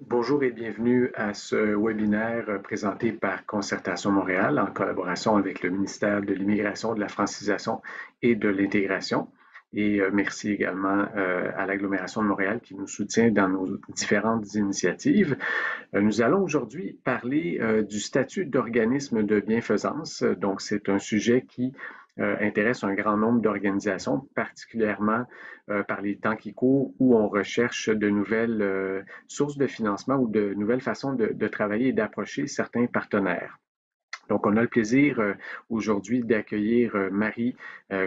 Bonjour et bienvenue à ce webinaire présenté par Concertation Montréal en collaboration avec le ministère de l'Immigration, de la Francisation et de l'Intégration. Et merci également à l'agglomération de Montréal qui nous soutient dans nos différentes initiatives. Nous allons aujourd'hui parler du statut d'organisme de bienfaisance. Donc, c'est un sujet qui intéresse un grand nombre d'organisations, particulièrement par les temps qui courent où on recherche de nouvelles sources de financement ou de nouvelles façons de travailler et d'approcher certains partenaires. Donc, on a le plaisir aujourd'hui d'accueillir Marie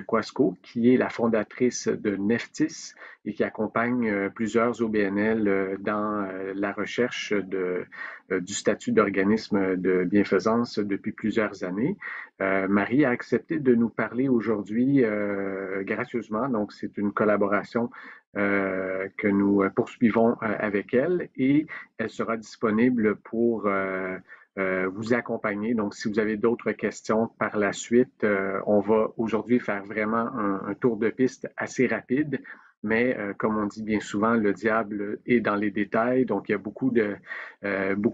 Quasco, qui est la fondatrice de Neftis et qui accompagne plusieurs OBNL dans la recherche du statut d'organisme de bienfaisance depuis plusieurs années. Marie a accepté de nous parler aujourd'hui gracieusement, donc c'est une collaboration que nous poursuivons avec elle et elle sera disponible pour vous accompagner. Donc, si vous avez d'autres questions par la suite, on va aujourd'hui faire vraiment un tour de piste assez rapide. Mais comme on dit bien souvent, le diable est dans les détails. Donc, il y a beaucoup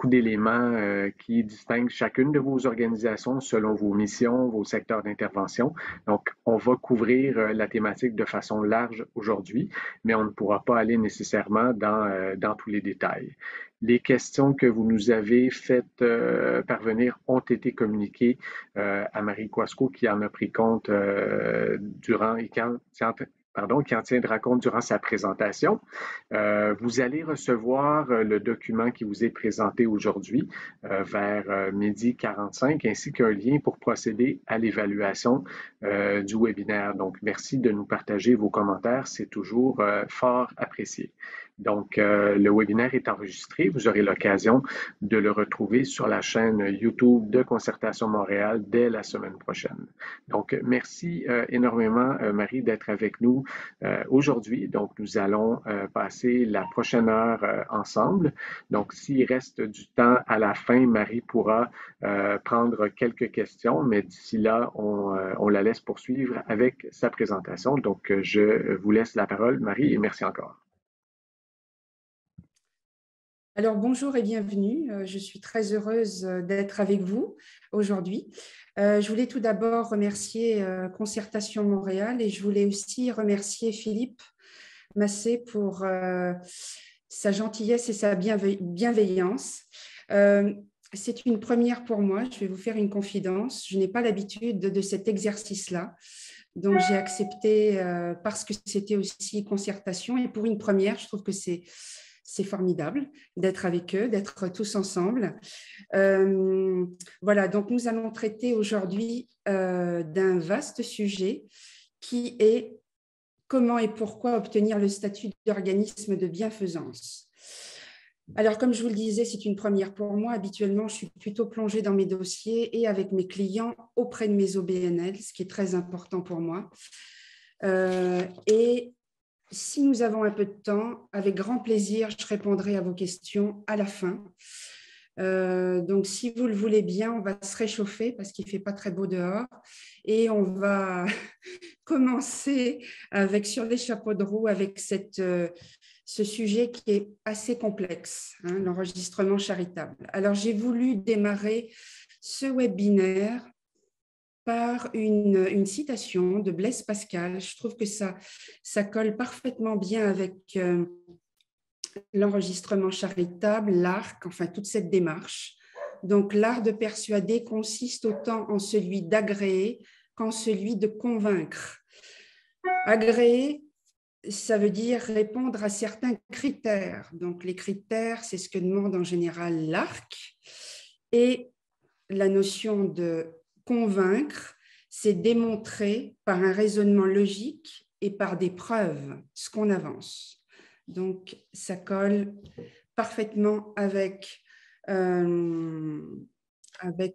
d'éléments qui distinguent chacune de vos organisations selon vos missions, vos secteurs d'intervention. Donc, on va couvrir la thématique de façon large aujourd'hui, mais on ne pourra pas aller nécessairement dans tous les détails. Les questions que vous nous avez faites parvenir ont été communiquées à Marie Quasco qui en a pris compte durant et qui en tiendra compte durant sa présentation. Vous allez recevoir le document qui vous est présenté aujourd'hui vers midi 45 ainsi qu'un lien pour procéder à l'évaluation du webinaire. Donc, merci de nous partager vos commentaires. C'est toujours fort apprécié. Donc, le webinaire est enregistré. Vous aurez l'occasion de le retrouver sur la chaîne YouTube de Concertation Montréal dès la semaine prochaine. Donc, merci énormément, Marie, d'être avec nous aujourd'hui. Donc, nous allons passer la prochaine heure ensemble. Donc, s'il reste du temps à la fin, Marie pourra prendre quelques questions, mais d'ici là, on la laisse poursuivre avec sa présentation. Donc, je vous laisse la parole, Marie, et merci encore. Alors, bonjour et bienvenue. Je suis très heureuse d'être avec vous aujourd'hui. Je voulais tout d'abord remercier Concertation Montréal et je voulais aussi remercier Philippe Massé pour sa gentillesse et sa bienveillance. C'est une première pour moi. Je vais vous faire une confidence. Je n'ai pas l'habitude de cet exercice-là. Donc, j'ai accepté parce que c'était aussi concertation. Et pour une première, je trouve que c'est formidable d'être avec eux, d'être tous ensemble. Voilà, donc nous allons traiter aujourd'hui d'un vaste sujet qui est comment et pourquoi obtenir le statut d'organisme de bienfaisance. Alors, comme je vous le disais, c'est une première pour moi. Habituellement, je suis plutôt plongée dans mes dossiers et avec mes clients auprès de mes OBNL, ce qui est très important pour moi. Et si nous avons un peu de temps, avec grand plaisir, je répondrai à vos questions à la fin. Donc, si vous le voulez bien, on va se réchauffer parce qu'il ne fait pas très beau dehors. Et on va commencer sur les chapeaux de roue avec ce sujet qui est assez complexe, hein, l'enregistrement charitable. Alors, j'ai voulu démarrer ce webinaire par une citation de Blaise Pascal. Je trouve que ça colle parfaitement bien avec l'enregistrement charitable, l'ARC, enfin toute cette démarche. Donc, l'art de persuader consiste autant en celui d'agréer qu'en celui de convaincre. Agréer, ça veut dire répondre à certains critères. Donc, les critères, c'est ce que demande en général l'ARC. Et la notion de convaincre, c'est démontrer par un raisonnement logique et par des preuves ce qu'on avance. Donc, ça colle parfaitement avec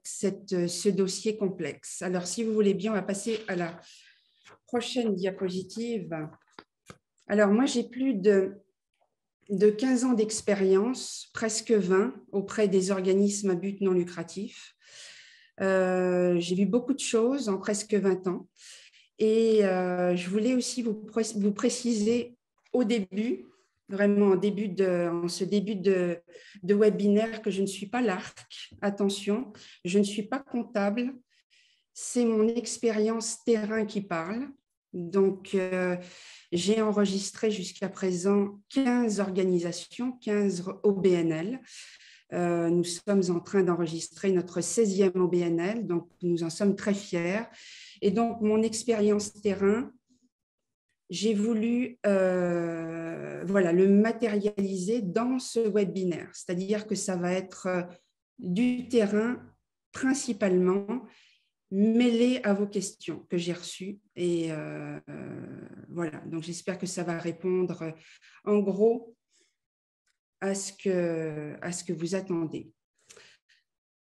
ce dossier complexe. Alors, si vous voulez bien, on va passer à la prochaine diapositive. Alors, moi, j'ai plus de 15 ans d'expérience, presque 20, auprès des organismes à but non lucratif. J'ai vu beaucoup de choses en presque 20 ans. Et je voulais aussi vous préciser au début vraiment en ce début de webinaire que je ne suis pas l'ARC. Attention, je ne suis pas comptable. C'est mon expérience terrain qui parle. Donc, j'ai enregistré jusqu'à présent 15 organisations, 15 OBNL. Nous sommes en train d'enregistrer notre 16e OBNL, donc nous en sommes très fiers. Et donc, mon expérience terrain, j'ai voulu le matérialiser dans ce webinaire, c'est-à-dire que ça va être du terrain principalement, mêlé à vos questions que j'ai reçues. Et voilà, donc j'espère que ça va répondre en gros à ce que vous attendez.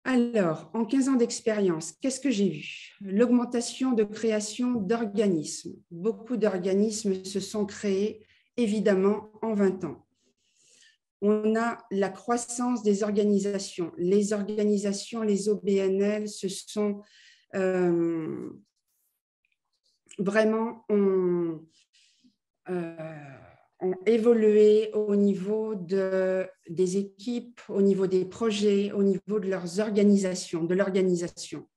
Alors, en 15 ans d'expérience, qu'est-ce que j'ai vu? L'augmentation de création d'organismes. Beaucoup d'organismes se sont créés, évidemment, en 20 ans. On a la croissance des organisations. Les organisations, les OBNL, se sont vraiment ont évolué au niveau des équipes, au niveau des projets, au niveau de leurs organisations, de l'organisation.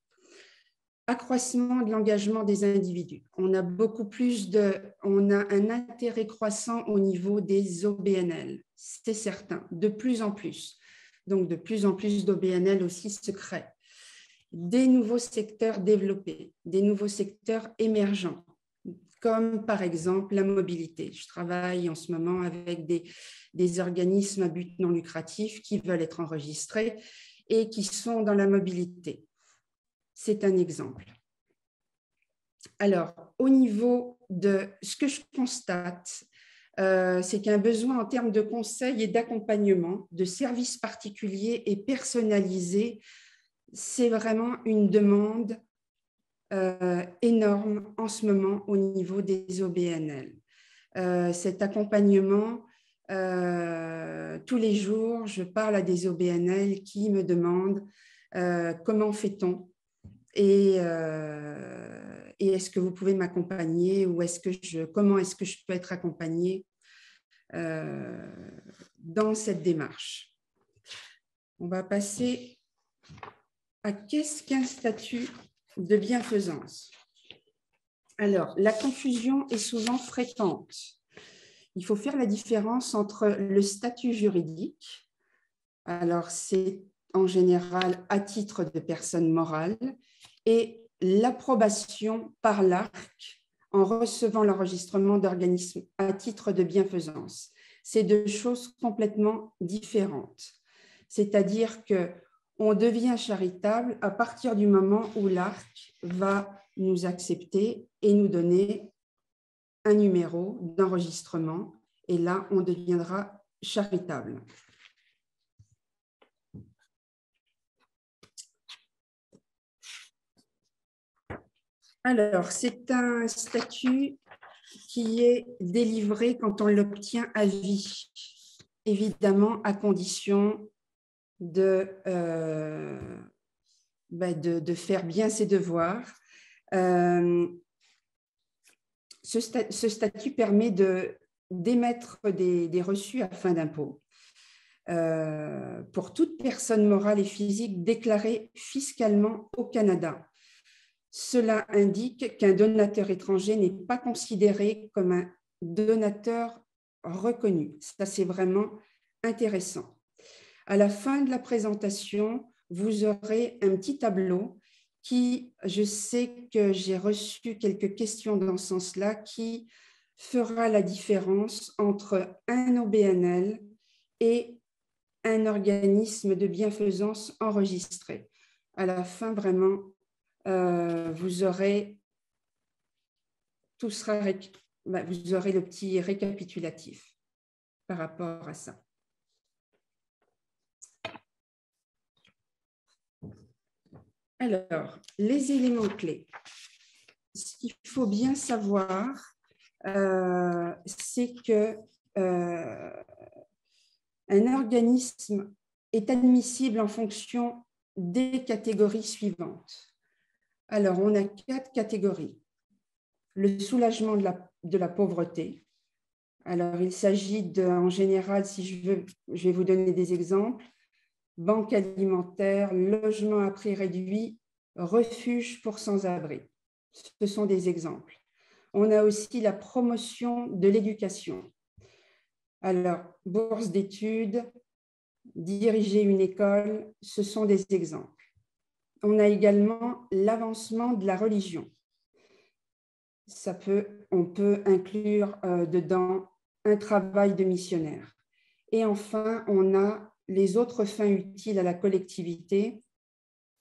Accroissement de l'engagement des individus. On a un intérêt croissant au niveau des OBNL, c'est certain, de plus en plus. Donc, de plus en plus d'OBNL aussi se créent. Des nouveaux secteurs développés, des nouveaux secteurs émergents, comme par exemple la mobilité. Je travaille en ce moment avec des organismes à but non lucratif qui veulent être enregistrés et qui sont dans la mobilité. C'est un exemple. Alors, au niveau de ce que je constate, c'est qu'il y a un besoin en termes de conseils et d'accompagnement, de services particuliers et personnalisés. C'est vraiment une demande énorme en ce moment au niveau des OBNL. Cet accompagnement, tous les jours, je parle à des OBNL qui me demandent comment fait-on et est-ce que vous pouvez m'accompagner ou comment est-ce que je peux être accompagnée dans cette démarche. On va passer à qu'est-ce qu'un statut de bienfaisance. Alors, la confusion est souvent fréquente. Il faut faire la différence entre le statut juridique, alors c'est en général à titre de personne morale, et l'approbation par l'ARC en recevant l'enregistrement d'organismes à titre de bienfaisance. C'est deux choses complètement différentes. C'est-à-dire qu'on devient charitable à partir du moment où l'ARC va nous accepter et nous donner un numéro d'enregistrement. Et là, on deviendra charitable. Alors, c'est un statut qui est délivré quand on l'obtient à vie, évidemment à condition de faire bien ses devoirs. Ce statut permet d'émettre des reçus à fin d'impôt pour toute personne morale et physique déclarée fiscalement au Canada. Cela indique qu'un donateur étranger n'est pas considéré comme un donateur reconnu. Ça, c'est vraiment intéressant. À la fin de la présentation, vous aurez un petit tableau qui, je sais que j'ai reçu quelques questions dans ce sens-là, qui fera la différence entre un OBNL et un organisme de bienfaisance enregistré. À la fin, vraiment, vous aurez vous aurez le petit récapitulatif par rapport à ça. Alors, les éléments clés. Ce qu'il faut bien savoir, c'est que un organisme est admissible en fonction des catégories suivantes. Alors, on a 4 catégories. Le soulagement de la pauvreté, Alors, il s'agit en général, si je vais vous donner des exemples, banque alimentaire, logement à prix réduit, refuge pour sans-abri. Ce sont des exemples. On a aussi la promotion de l'éducation. Alors, bourse d'études, diriger une école, ce sont des exemples. On a également l'avancement de la religion. On peut inclure dedans un travail de missionnaire. Et enfin, on a les autres fins utiles à la collectivité.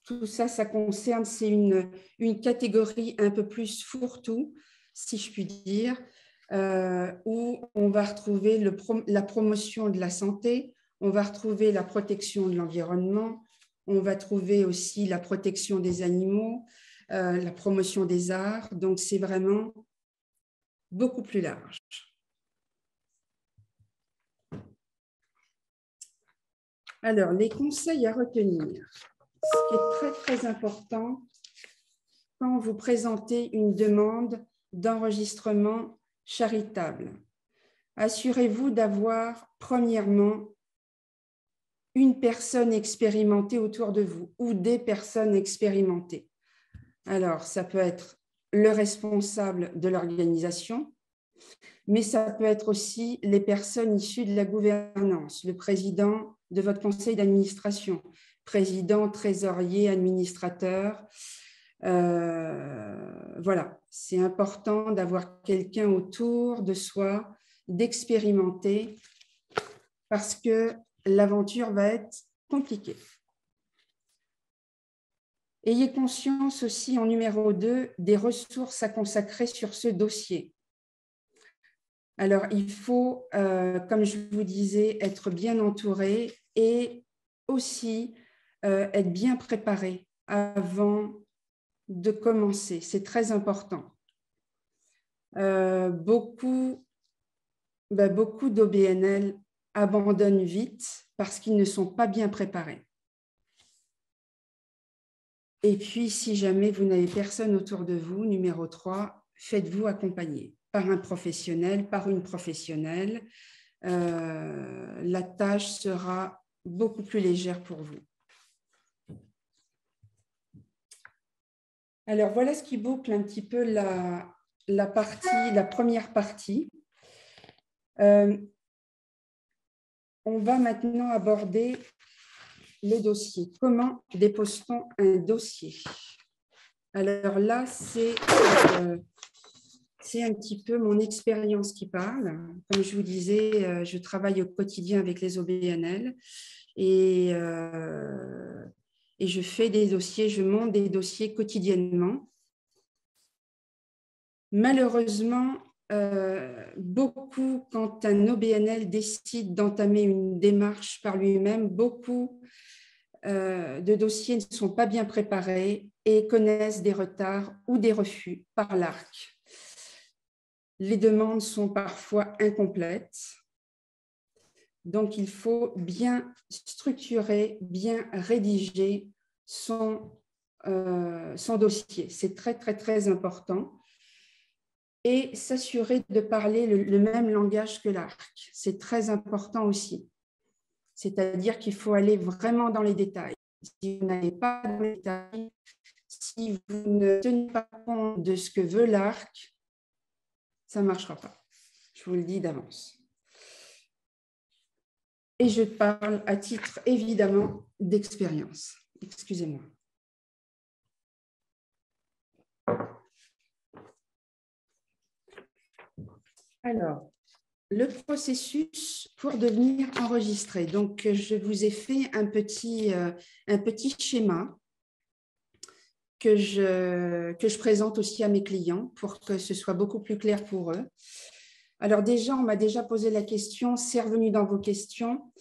Tout ça, ça concerne, c'est une catégorie un peu plus fourre-tout, si je puis dire, où on va retrouver la promotion de la santé, on va retrouver la protection de l'environnement, on va trouver aussi la protection des animaux, la promotion des arts. Donc, c'est vraiment beaucoup plus large. Alors, les conseils à retenir. Ce qui est très, très important quand vous présentez une demande d'enregistrement charitable. Assurez-vous d'avoir, premièrement, une personne expérimentée autour de vous ou des personnes expérimentées. Alors, ça peut être le responsable de l'organisation, mais ça peut être aussi les personnes issues de la gouvernance, le président de votre conseil d'administration, président, trésorier, administrateur. Voilà, c'est important d'avoir quelqu'un autour de soi, d'expérimenter, parce que l'aventure va être compliquée. Ayez conscience aussi, en numéro 2, des ressources à consacrer sur ce dossier. Alors, il faut, comme je vous disais, être bien entouré et aussi être bien préparé avant de commencer. C'est très important. Beaucoup d'OBNL abandonnent vite parce qu'ils ne sont pas bien préparés. Et puis, si jamais vous n'avez personne autour de vous, numéro 3, faites-vous accompagner par un professionnel, par une professionnelle. La tâche sera beaucoup plus légère pour vous. Alors, voilà ce qui boucle un petit peu la première partie. On va maintenant aborder le dossier. Comment dépose-t-on un dossier? Alors là, c'est un petit peu mon expérience qui parle. Comme je vous disais, je travaille au quotidien avec les OBNL et je fais des dossiers, je monte des dossiers quotidiennement. Malheureusement, beaucoup, quand un OBNL décide d'entamer une démarche par lui-même, beaucoup de dossiers ne sont pas bien préparés et connaissent des retards ou des refus par l'ARC. Les demandes sont parfois incomplètes. Donc, il faut bien structurer, bien rédiger son dossier. C'est très, très, très important. Et s'assurer de parler le même langage que l'ARC. C'est très important aussi. C'est-à-dire qu'il faut aller vraiment dans les détails. Si vous n'allez pas dans les détails, si vous ne tenez pas compte de ce que veut l'ARC, ça ne marchera pas. Je vous le dis d'avance. Et je parle à titre, évidemment, d'expérience. Excusez-moi. Alors, le processus pour devenir enregistré. Donc, je vous ai fait un petit schéma que je présente aussi à mes clients pour que ce soit beaucoup plus clair pour eux. Alors déjà, on m'a déjà posé la question, c'est revenu dans vos questions,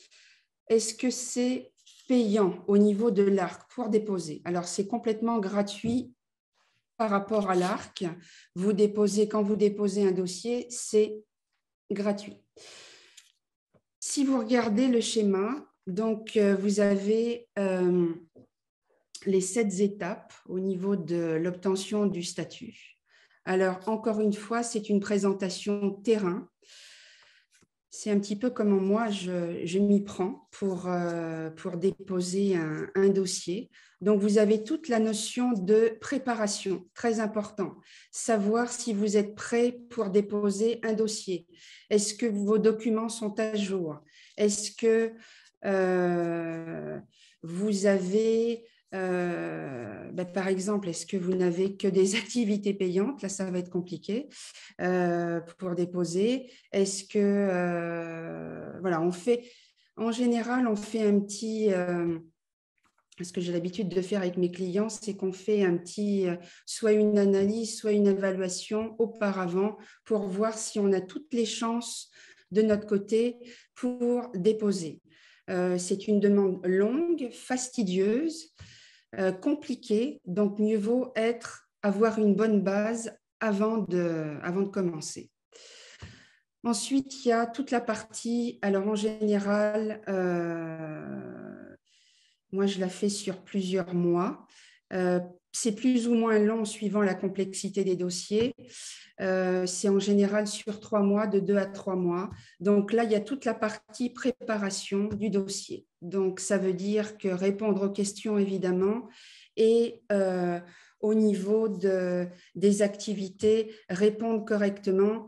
est-ce que c'est payant au niveau de l'ARC pour déposer? Alors, c'est complètement gratuit par rapport à l'ARC. Quand vous déposez un dossier, c'est gratuit. Si vous regardez le schéma, donc vous avez les 7 étapes au niveau de l'obtention du statut. Alors, encore une fois, c'est une présentation terrain. c'est un petit peu comment moi je m'y prends pour déposer un dossier. Donc, vous avez toute la notion de préparation, très important. Savoir si vous êtes prêt pour déposer un dossier. Est-ce que vos documents sont à jour? Est-ce que vous avez par exemple, est-ce que vous n'avez que des activités payantes? Là, ça va être compliqué pour déposer. Est-ce que, voilà, en général, on fait un petit, ce que j'ai l'habitude de faire avec mes clients, c'est qu'on fait un petit, soit une analyse, soit une évaluation auparavant pour voir si on a toutes les chances de notre côté pour déposer. C'est une demande longue, fastidieuse, compliquée, donc mieux vaut avoir une bonne base avant de commencer. Ensuite, il y a toute la partie, alors en général, moi je la fais sur plusieurs mois. C'est plus ou moins long suivant la complexité des dossiers. C'est en général sur 3 mois, de 2 à 3 mois. Donc là, il y a toute la partie préparation du dossier. Donc ça veut dire que répondre aux questions, évidemment, et au niveau des activités, répondre correctement.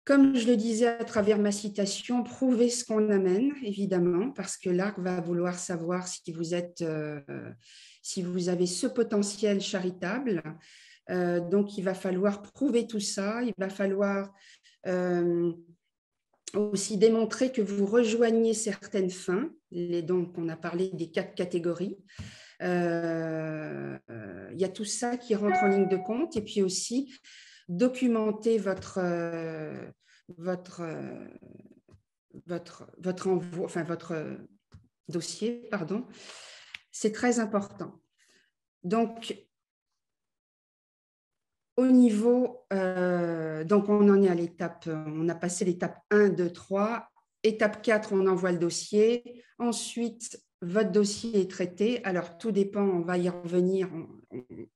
Comme je le disais à travers ma citation, prouver ce qu'on amène, évidemment, parce que l'ARC va vouloir savoir si vous avez ce potentiel charitable. Donc, il va falloir prouver tout ça. Il va falloir aussi démontrer que vous rejoignez certaines fins. Donc, on a parlé des 4 catégories. Il y a tout ça qui rentre en ligne de compte. Et puis aussi, documenter votre dossier, pardon. C'est très important. Donc, au niveau, donc on en est à l'étape, on a passé l'étape 1, 2, 3. Étape 4, on envoie le dossier. Ensuite, votre dossier est traité. Alors, tout dépend, on va y revenir,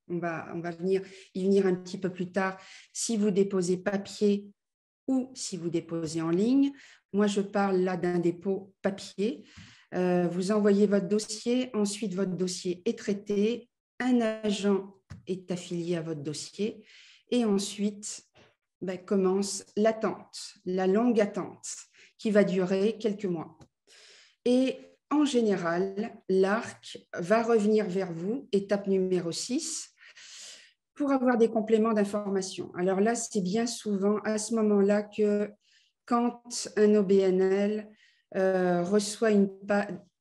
on va y venir un petit peu plus tard, si vous déposez papier ou si vous déposez en ligne. Moi, je parle là d'un dépôt papier. Vous envoyez votre dossier, ensuite votre dossier est traité, un agent est affilié à votre dossier et ensuite commence l'attente, la longue attente qui va durer quelques mois. Et en général, l'ARC va revenir vers vous, étape numéro 6, pour avoir des compléments d'information. Alors là, c'est bien souvent à ce moment-là que quand un OBNL reçoit une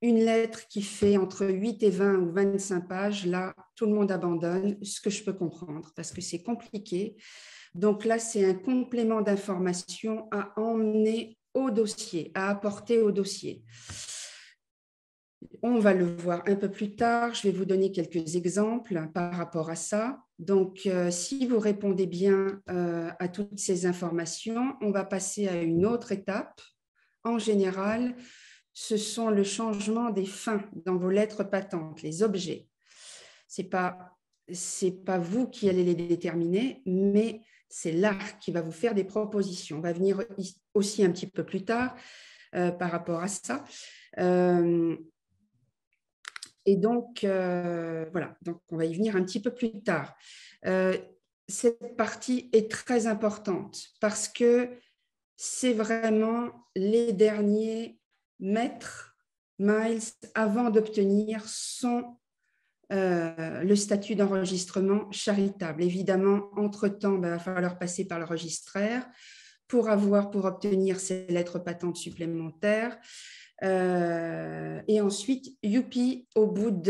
lettre qui fait entre 8 et 20 ou 25 pages, là, tout le monde abandonne, ce que je peux comprendre, parce que c'est compliqué. Donc là, c'est un complément d'information à emmener au dossier, à apporter au dossier. On va le voir un peu plus tard. Je vais vous donner quelques exemples par rapport à ça. Donc, si vous répondez bien à toutes ces informations, on va passer à une autre étape. En général, ce sont le changement des fins dans vos lettres patentes, les objets. Ce n'est pas vous qui allez les déterminer, mais c'est l'ARC qui va vous faire des propositions. On va venir aussi un petit peu plus tard par rapport à ça. Et donc, voilà, donc on va y venir un petit peu plus tard. Cette partie est très importante parce que c'est vraiment les derniers mètres, miles, avant d'obtenir le statut d'enregistrement charitable. Évidemment, entre-temps, il va falloir passer par le registraire pour obtenir ces lettres patentes supplémentaires. Et ensuite, youpi, au bout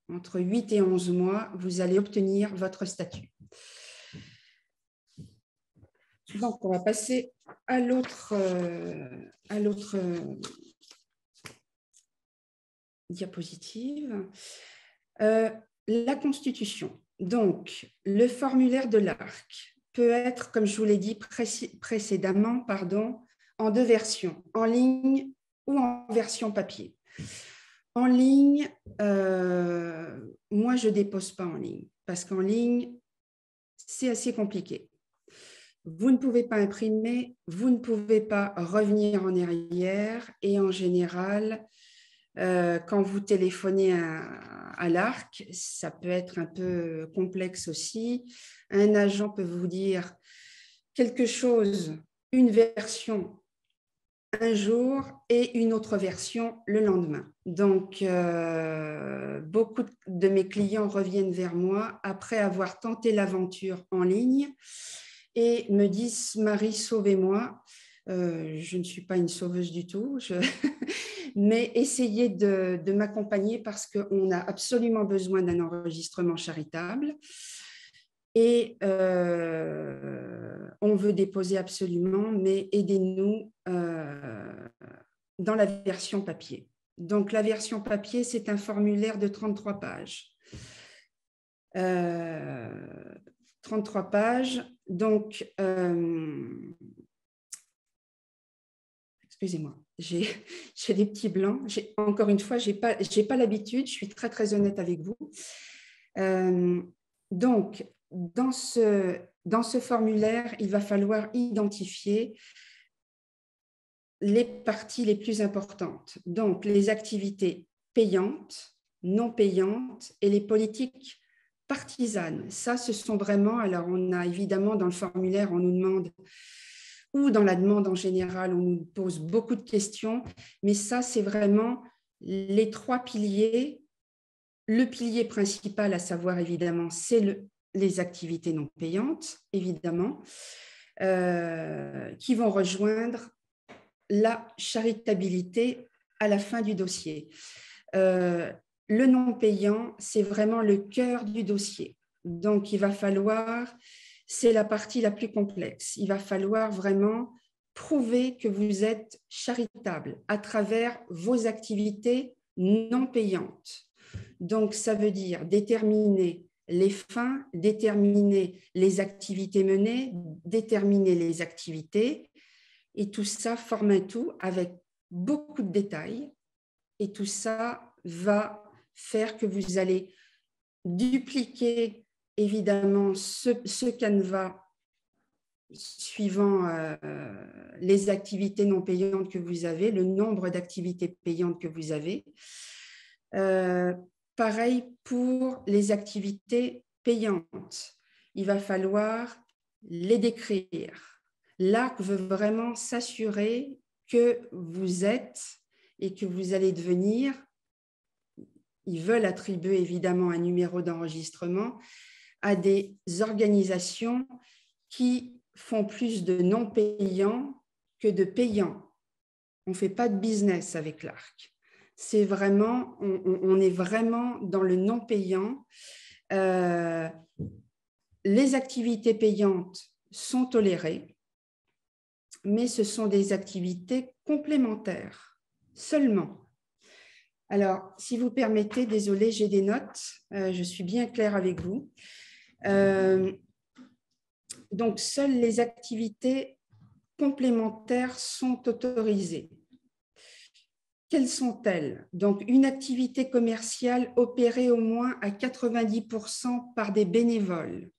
entre 8 et 11 mois, vous allez obtenir votre statut. Donc, on va passer à l'autre diapositive. La Constitution. Donc, le formulaire de l'ARC peut être, comme je vous l'ai dit précédemment, en 2 versions, en ligne ou en version papier. En ligne, moi, je ne dépose pas en ligne parce qu'en ligne, c'est assez compliqué. vous ne pouvez pas imprimer, vous ne pouvez pas revenir en arrière et en général, quand vous téléphonez à l'ARC, ça peut être un peu complexe aussi. Un agent peut vous dire quelque chose, une version un jour et une autre version le lendemain. Donc, beaucoup de mes clients reviennent vers moi après avoir tenté l'aventure en ligne et me disent « Marie, sauvez-moi ». Je ne suis pas une sauveuse du tout, mais essayez de m'accompagner parce qu'on a absolument besoin d'un enregistrement charitable. Et on veut déposer absolument, mais aidez-nous dans la version papier. Donc, la version papier, c'est un formulaire de 33 pages. 33 pages. Donc, excusez-moi, j'ai des petits blancs. Encore une fois, je n'ai pas l'habitude, je suis très, très honnête avec vous. Donc, dans ce formulaire, il va falloir identifier les parties les plus importantes. Donc, les activités payantes, non payantes et les politiques partisanes. Ça, ce sont vraiment, alors on a évidemment dans le formulaire, on nous demande, ou dans la demande en général, on nous pose beaucoup de questions, mais ça, c'est vraiment les trois piliers. Le pilier principal, à savoir évidemment, c'est les activités non payantes, évidemment, qui vont rejoindre la charitabilité à la fin du dossier. Le non payant, c'est vraiment le cœur du dossier. Donc, il va falloir, c'est la partie la plus complexe, il va falloir vraiment prouver que vous êtes charitable à travers vos activités non payantes. Donc, ça veut dire déterminer les fins, déterminer les activités menées, déterminer les activités. Et tout ça forme un tout avec beaucoup de détails. Et tout ça va faire que vous allez dupliquer évidemment ce canevas suivant les activités non payantes que vous avez, le nombre d'activités payantes que vous avez. Pareil pour les activités payantes. Il va falloir les décrire. L'ARC veut vraiment s'assurer que vous êtes et que vous allez devenir. Ils veulent attribuer évidemment un numéro d'enregistrement à des organisations qui font plus de non payants que de payants. On ne fait pas de business avec l'ARC. C'est vraiment, on est vraiment dans le non payant. Les activités payantes sont tolérées, mais ce sont des activités complémentaires seulement. Alors, si vous permettez, désolé, j'ai des notes, je suis bien claire avec vous. Donc, seules les activités complémentaires sont autorisées. Quelles sont-elles? Donc, une activité commerciale opérée au moins à 90% par des bénévoles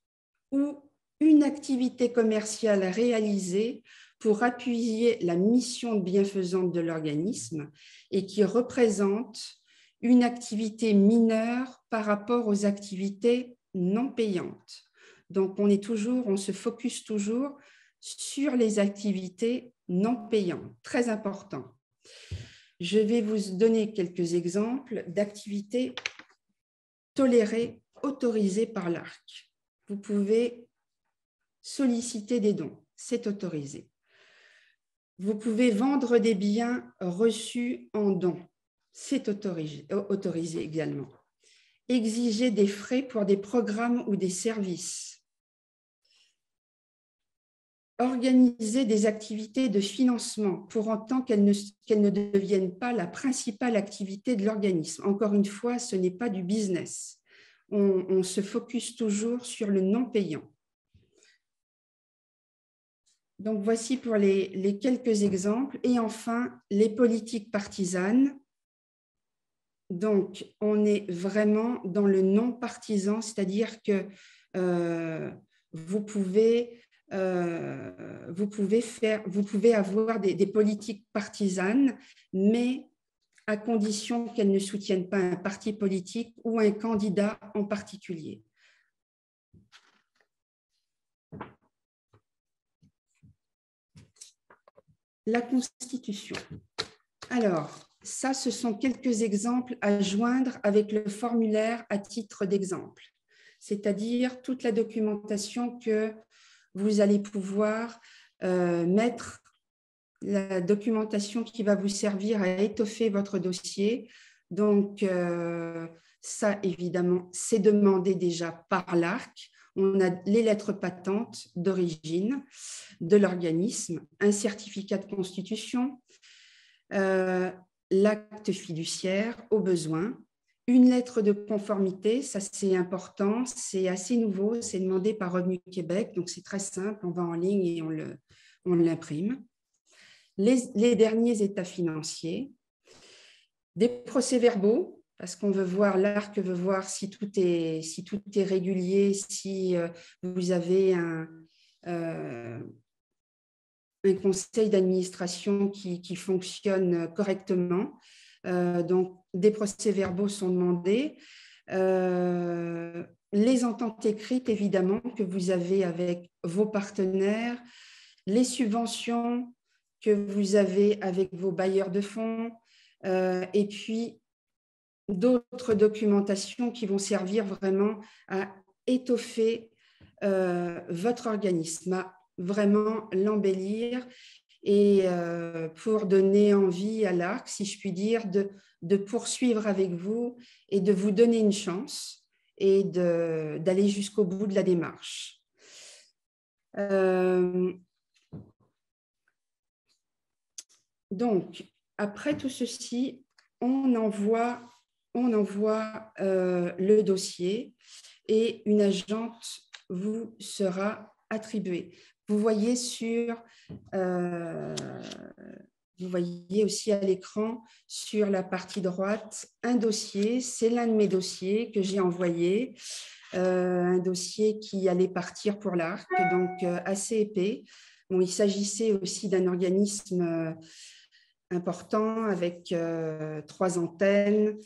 ou une activité commerciale réalisée pour appuyer la mission bienfaisante de l'organisme et qui représente une activité mineure par rapport aux activités non payantes. Donc, on se focus toujours sur les activités non payantes, très important. Je vais vous donner quelques exemples d'activités tolérées, autorisées par l'ARC. Vous pouvez solliciter des dons, c'est autorisé. Vous pouvez vendre des biens reçus en don, c'est autorisé également. Exiger des frais pour des programmes ou des services. Organiser des activités de financement pour autant qu'elles ne deviennent pas la principale activité de l'organisme. Encore une fois, ce n'est pas du business. On se focus toujours sur le non payant. Donc, voici pour les quelques exemples. Et enfin, les politiques partisanes. Donc, on est vraiment dans le non partisan, c'est-à-dire que vous pouvez vous pouvez avoir des politiques partisanes, mais à condition qu'elles ne soutiennent pas un parti politique ou un candidat en particulier. La Constitution. Alors, ça, ce sont quelques exemples à joindre avec le formulaire à titre d'exemple, c'est-à-dire toute la documentation que vous allez pouvoir mettre, la documentation qui va vous servir à étoffer votre dossier. Donc, ça, évidemment, c'est demandé déjà par l'ARC. On a les lettres patentes d'origine de l'organisme, un certificat de constitution, l'acte fiduciaire au besoin, une lettre de conformité, ça c'est important, c'est assez nouveau, c'est demandé par Revenu Québec, donc c'est très simple, on va en ligne et on l'imprime. Les derniers états financiers, des procès-verbaux, parce qu'on veut voir, l'ARC veut voir si tout est régulier, si vous avez un conseil d'administration qui fonctionne correctement. Donc, des procès-verbaux sont demandés. Les ententes écrites, évidemment, que vous avez avec vos partenaires, les subventions que vous avez avec vos bailleurs de fonds, et puis d'autres documentations qui vont servir vraiment à étoffer votre organisme, à vraiment l'embellir et pour donner envie à l'ARC, si je puis dire, de poursuivre avec vous et de vous donner une chance et d'aller jusqu'au bout de la démarche. Donc, après tout ceci, on envoie le dossier et une agente vous sera attribuée. Vous voyez aussi à l'écran, sur la partie droite, un dossier. C'est l'un de mes dossiers que j'ai envoyé, un dossier qui allait partir pour l'ARC, donc assez épais. Bon, il s'agissait aussi d'un organisme important avec 3 antennes.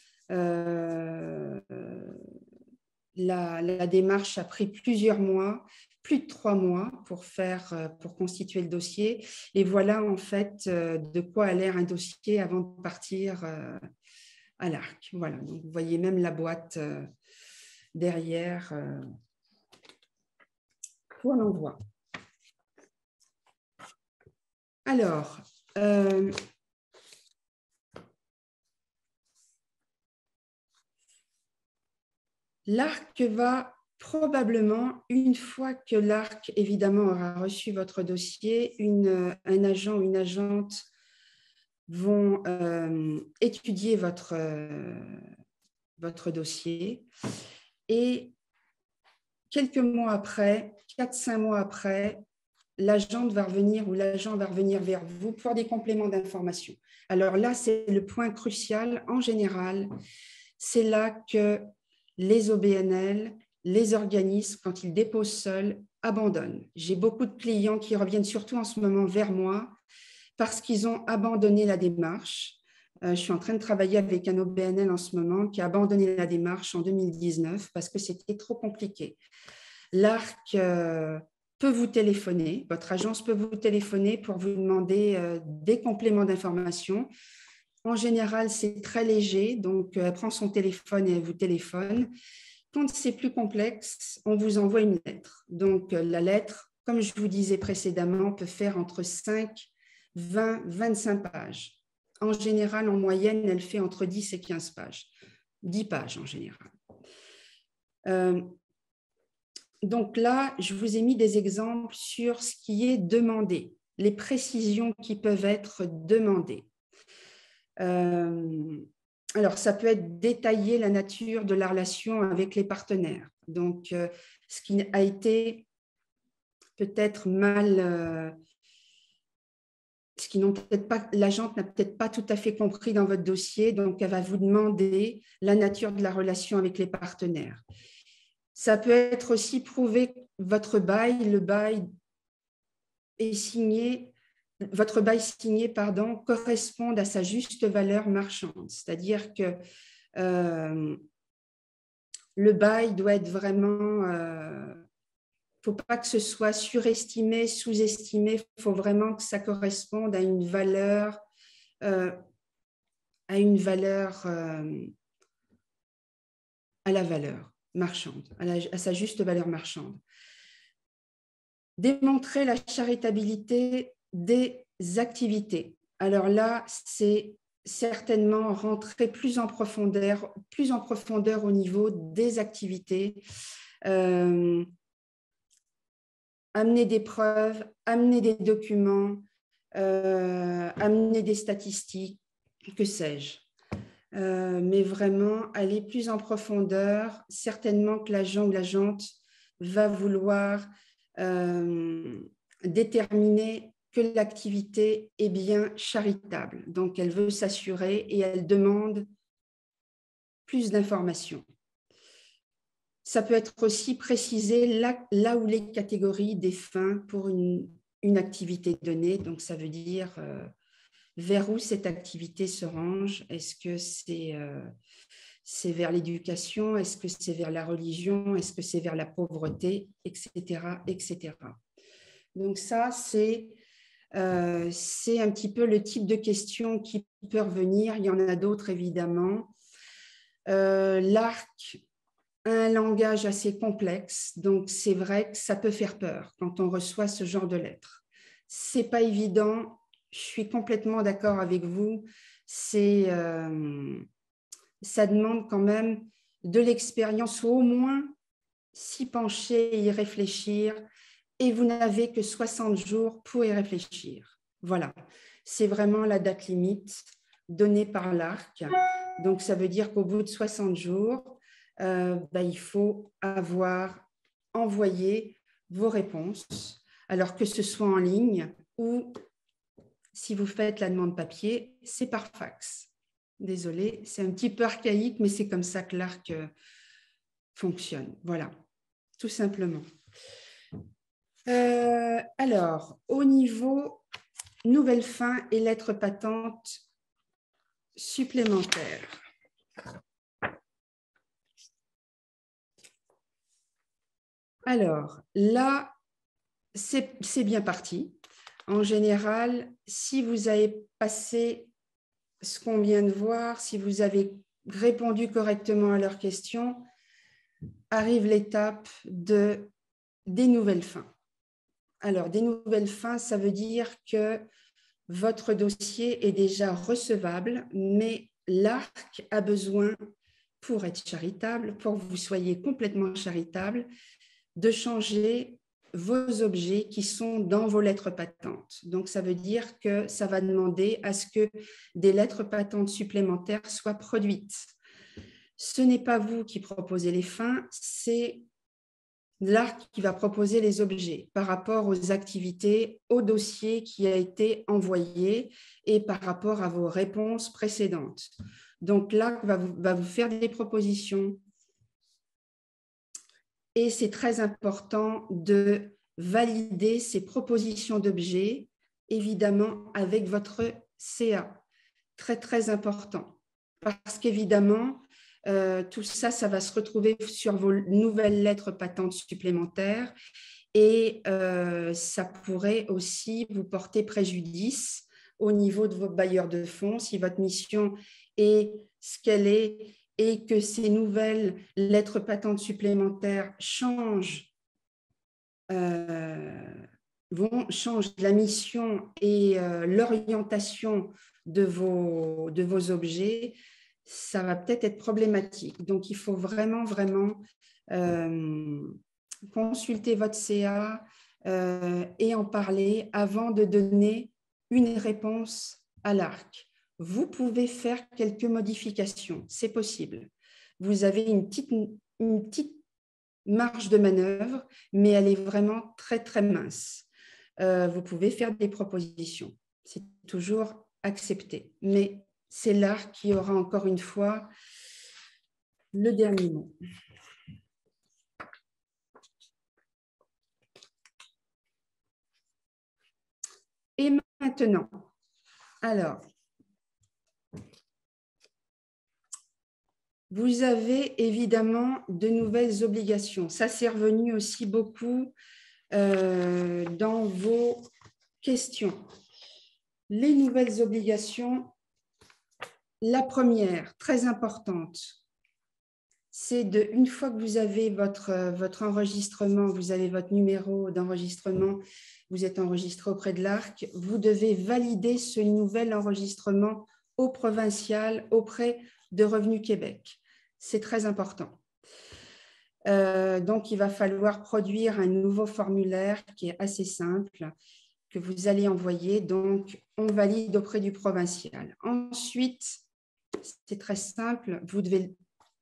La démarche a pris plusieurs mois, plus de 3 mois pour constituer le dossier. Et voilà en fait de quoi a l'air un dossier avant de partir à l'ARC. Voilà, donc vous voyez même la boîte derrière pour l'envoi. Alors, l'ARC va probablement, une fois que l'ARC, évidemment, aura reçu votre dossier, un agent ou une agente vont étudier votre dossier et quelques mois après, 4-5 mois après, l'agente va revenir ou l'agent va revenir vers vous pour des compléments d'information. Alors là, c'est le point crucial. En général, c'est là que les OBNL, les organismes, quand ils déposent seuls, abandonnent. J'ai beaucoup de clients qui reviennent surtout en ce moment vers moi parce qu'ils ont abandonné la démarche. Je suis en train de travailler avec un OBNL en ce moment qui a abandonné la démarche en 2019 parce que c'était trop compliqué. L'ARC peut vous téléphoner, votre agence peut vous téléphoner pour vous demander des compléments d'information. En général, c'est très léger, donc elle prend son téléphone et elle vous téléphone. Quand c'est plus complexe, on vous envoie une lettre. Donc la lettre, comme je vous disais précédemment, peut faire entre 5, 20, 25 pages. En général, en moyenne, elle fait entre 10 et 15 pages. 10 pages en général. Donc là, je vous ai mis des exemples sur ce qui est demandé, les précisions qui peuvent être demandées. Alors, ça peut être détailler la nature de la relation avec les partenaires. Donc, ce qui a été peut-être mal, ce qui n'ont peut-être pas, l'agente n'a peut-être pas tout à fait compris dans votre dossier, donc elle va vous demander la nature de la relation avec les partenaires. Ça peut être aussi prouver votre bail, le bail est signé, votre bail signé, pardon, corresponde à sa juste valeur marchande. C'est-à-dire que le bail doit être vraiment... il ne faut pas que ce soit surestimé, sous-estimé. Il faut vraiment que ça corresponde à une valeur, à la valeur marchande, à sa juste valeur marchande. Démontrer la charitabilité des activités. Alors là, c'est certainement rentrer plus en profondeur au niveau des activités. Amener des preuves, amener des documents, amener des statistiques, que sais-je. Mais vraiment, aller plus en profondeur, certainement que l'agent ou l'agente va vouloir déterminer que l'activité est bien charitable. Donc, elle veut s'assurer et elle demande plus d'informations. Ça peut être aussi précisé là où les catégories des fins pour une activité donnée. Donc, ça veut dire vers où cette activité se range. Est-ce que c'est vers l'éducation? Est-ce que c'est vers la religion? Est-ce que c'est vers la pauvreté? Etc. etc. Donc, ça, c'est un petit peu le type de questions qui peut revenir. Il y en a d'autres, évidemment. L'arc, un langage assez complexe, donc c'est vrai que ça peut faire peur quand on reçoit ce genre de lettres. C'est pas évident, je suis complètement d'accord avec vous, ça demande quand même de l'expérience, ou au moins s'y pencher et y réfléchir, et vous n'avez que 60 jours pour y réfléchir. Voilà, c'est vraiment la date limite donnée par l'ARC. Donc, ça veut dire qu'au bout de 60 jours, il faut avoir envoyé vos réponses, alors que ce soit en ligne ou si vous faites la demande papier, c'est par fax. Désolée, c'est un petit peu archaïque, mais c'est comme ça que l'ARC fonctionne. Voilà, tout simplement. Alors, au niveau nouvelle fin et lettres patentes supplémentaires. Alors, là, c'est bien parti. En général, si vous avez passé ce qu'on vient de voir, si vous avez répondu correctement à leurs questions, arrive l'étape des nouvelles fins. Alors, des nouvelles fins, ça veut dire que votre dossier est déjà recevable, mais l'ARC a besoin, pour être charitable, pour que vous soyez complètement charitable, de changer vos objets qui sont dans vos lettres patentes. Donc, ça veut dire que ça va demander à ce que des lettres patentes supplémentaires soient produites. Ce n'est pas vous qui proposez les fins, c'est l'ARC qui va proposer les objets par rapport aux activités, au dossier qui a été envoyé et par rapport à vos réponses précédentes. Donc, l'ARC va vous faire des propositions. Et c'est très important de valider ces propositions d'objets, évidemment, avec votre CA. Très, très important. Parce qu'évidemment, tout ça, ça va se retrouver sur vos nouvelles lettres patentes supplémentaires et ça pourrait aussi vous porter préjudice au niveau de vos bailleurs de fonds si votre mission est ce qu'elle est et que ces nouvelles lettres patentes supplémentaires changent la mission et l'orientation de vos objets, ça va peut-être être problématique. Donc, il faut vraiment, vraiment consulter votre CA et en parler avant de donner une réponse à l'ARC. Vous pouvez faire quelques modifications, c'est possible. Vous avez une petite marge de manœuvre, mais elle est vraiment très, très mince. Vous pouvez faire des propositions. C'est toujours accepté. Mais c'est l'ARC qui aura encore une fois le dernier mot. Et maintenant, alors, vous avez évidemment de nouvelles obligations. Ça, c'est revenu aussi beaucoup dans vos questions. Les nouvelles obligations, la première, très importante, c'est une fois que vous avez votre enregistrement, vous avez votre numéro d'enregistrement, vous êtes enregistré auprès de l'ARC, vous devez valider ce nouvel enregistrement au provincial auprès de Revenu Québec. C'est très important. Donc, il va falloir produire un nouveau formulaire qui est assez simple, que vous allez envoyer. Donc, on valide auprès du provincial. Ensuite, c'est très simple, vous devez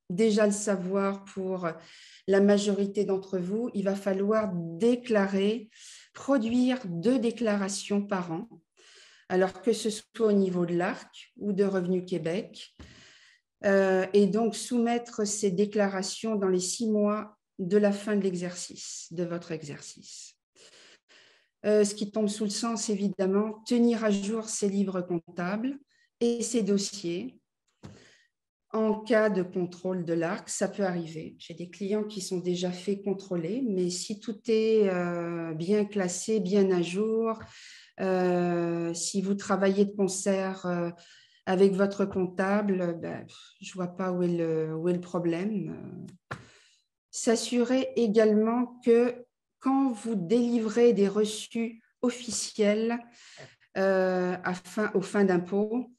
déjà le savoir pour la majorité d'entre vous, il va falloir produire 2 déclarations par an, alors que ce soit au niveau de l'ARC ou de Revenu Québec, et donc soumettre ces déclarations dans les 6 mois de la fin de l'exercice, de votre exercice. Ce qui tombe sous le sens, évidemment, tenir à jour ses livres comptables et ses dossiers. En cas de contrôle de l'ARC, ça peut arriver. J'ai des clients qui sont déjà fait contrôler, mais si tout est bien classé, bien à jour, si vous travaillez de concert avec votre comptable, je ne vois pas où est le problème. S'assurer également que quand vous délivrez des reçus officiels aux fins d'impôt,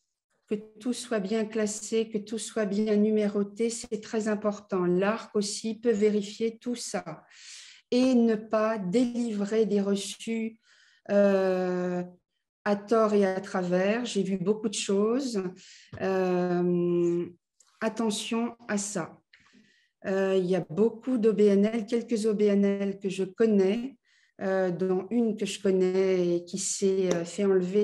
que tout soit bien classé, que tout soit bien numéroté, c'est très important. L'ARC aussi peut vérifier tout ça et ne pas délivrer des reçus à tort et à travers. J'ai vu beaucoup de choses. Attention à ça. Il y a beaucoup d'OBNL, quelques OBNL que je connais, dont une que je connais et qui s'est fait enlever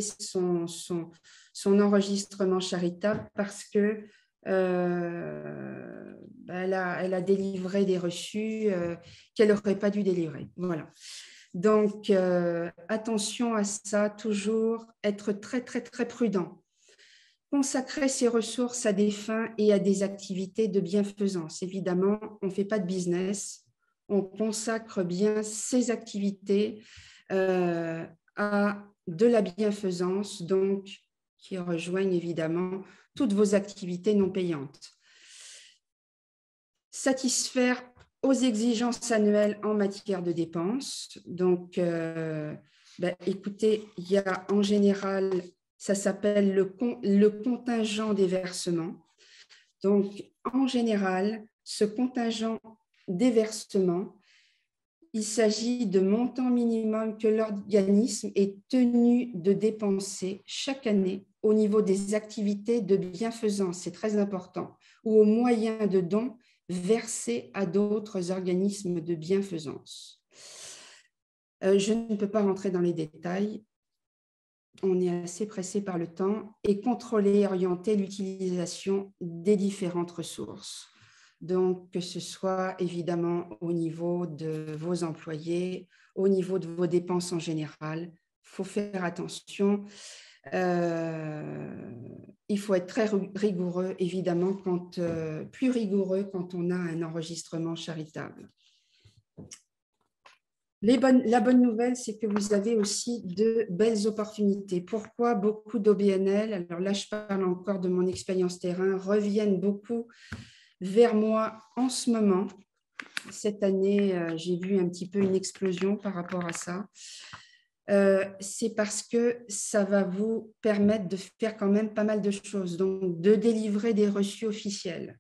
son enregistrement charitable parce que elle a délivré des reçus qu'elle n'aurait pas dû délivrer. Voilà. Donc, attention à ça, toujours être très, très, très prudent. Consacrer ses ressources à des fins et à des activités de bienfaisance. Évidemment, on ne fait pas de business, on consacre bien ses activités à de la bienfaisance, donc qui rejoignent évidemment toutes vos activités non payantes. Satisfaire aux exigences annuelles en matière de dépenses. Donc, écoutez, il y a en général, ça s'appelle le contingent des versements. Donc, en général, ce contingent des versements, il s'agit de montants minimum que l'organisme est tenu de dépenser chaque année au niveau des activités de bienfaisance, c'est très important, ou aux moyens de dons versés à d'autres organismes de bienfaisance. Je ne peux pas rentrer dans les détails, on est assez pressé par le temps, et contrôler et orienter l'utilisation des différentes ressources. Donc, que ce soit évidemment au niveau de vos employés, au niveau de vos dépenses en général, il faut faire attention. Il faut être très rigoureux, évidemment, plus rigoureux quand on a un enregistrement charitable. La bonne nouvelle, c'est que vous avez aussi de belles opportunités. Pourquoi beaucoup d'OBNL, alors là, je parle encore de mon expérience terrain, reviennent beaucoup vers moi en ce moment. Cette année, j'ai vu un petit peu une explosion par rapport à ça. C'est parce que ça va vous permettre de faire quand même pas mal de choses. Donc, de délivrer des reçus officiels.